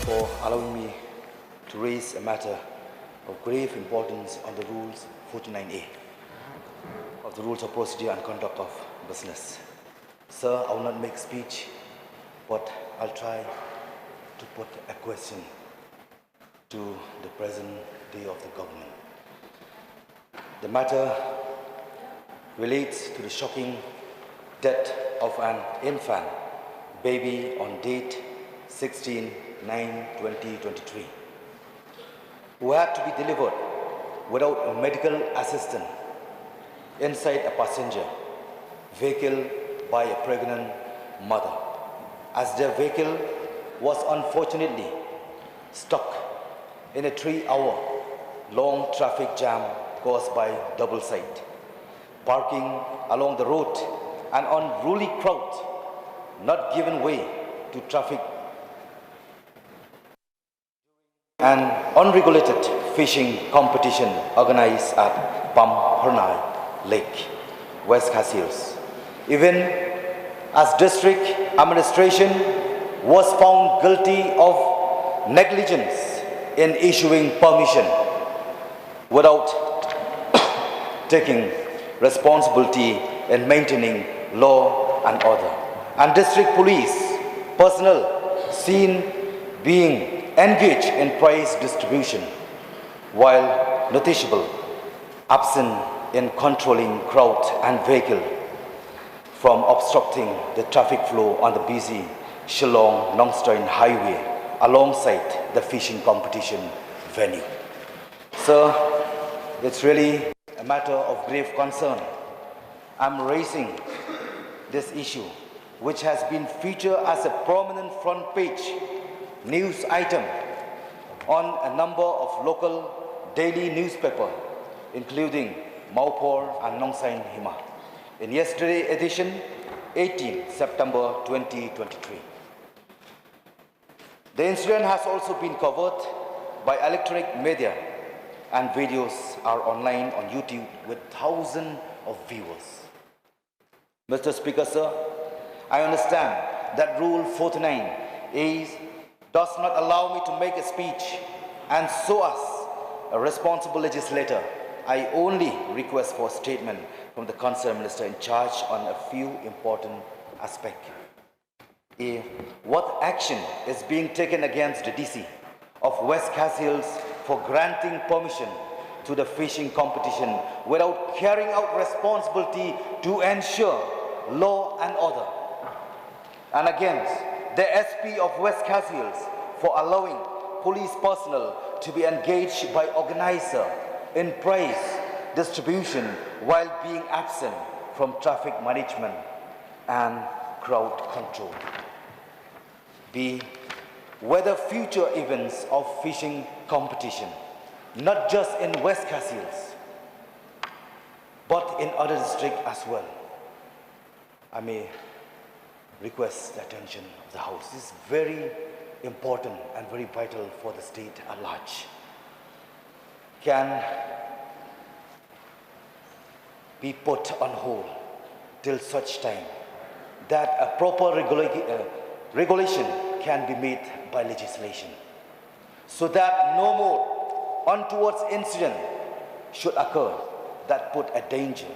for allowing me to raise a matter of grave importance on the Rules 49A of the Rules of Procedure and Conduct of Business. Sir, I will not make speech, but I'll try to put a question to the present day of the government. The matter relates to the shocking death of an infant baby on date 16/9/2023, who had to be delivered without a medical assistance inside a passenger vehicle by a pregnant mother, as their vehicle was unfortunately stuck in a 3-hour-long traffic jam caused by double side parking along the road. An unruly crowd not giving way to traffic. An unregulated fishing competition organized at Pamharnai Lake, West Khasi Hills. Even as district administration was found guilty of negligence in issuing permission without taking responsibility in maintaining law and order, and district police personnel seen being engaged in prize distribution while noticeable absent in controlling crowd and vehicle from obstructing the traffic flow on the busy Shillong-Nongstoin highway alongside the fishing competition venue. Sir, it's really a matter of grave concern. I'm raising this issue, which has been featured as a prominent front page news item on a number of local daily newspapers, including Maupor and Nongsain Hima, in yesterday's edition, 18 September 2023. The incident has also been covered by electronic media, and videos are online on YouTube with thousands of viewers. Mr. Speaker, sir, I understand that Rule 49A does not allow me to make a speech, and so as a responsible legislator, I only request for a statement from the concerned minister in charge on a few important aspects. A, what action is being taken against the DC of West Khasi Hills for granting permission to the fishing competition without carrying out responsibility to ensure law and order, and against the SP of West Khasi Hills for allowing police personnel to be engaged by organizer in prize distribution while being absent from traffic management and crowd control. B, whether future events of fishing competition, not just in West Khasi Hills, but in other districts as well, I may request the attention of the House. This is very important and very vital for the state at large. Can be put on hold till such time that a proper regulation can be made by legislation, so that no more untoward incident should occur that put a danger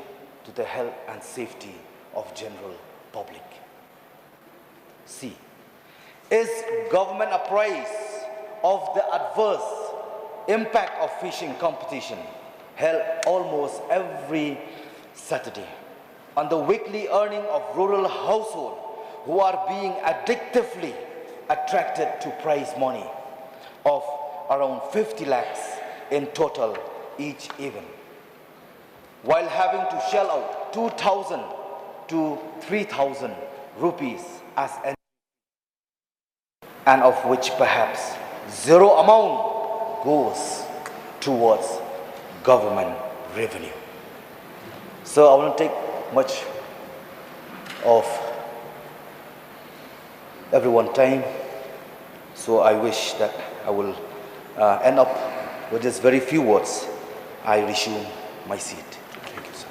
to the health and safety of general public. C, is government apprised of the adverse impact of fishing competition held almost every Saturday on the weekly earning of rural households who are being addictively attracted to prize money of around 50 lakhs in total each event, while having to shell out 2,000 to 3,000 rupees as an, and of which perhaps zero amount goes towards government revenue. So I won't take much of everyone's time, so I wish that I will end up with just very few words. I resume my seat. Thank you, sir.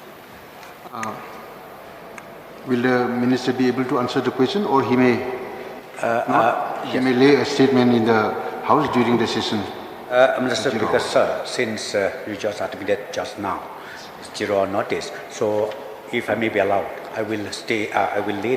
Will the minister be able to answer the question, or he may he may lay a statement in the How is during the session? Mr. Speaker, sir, since you just admitted just now, zero notice. So, if I may be allowed, I will stay. I will lay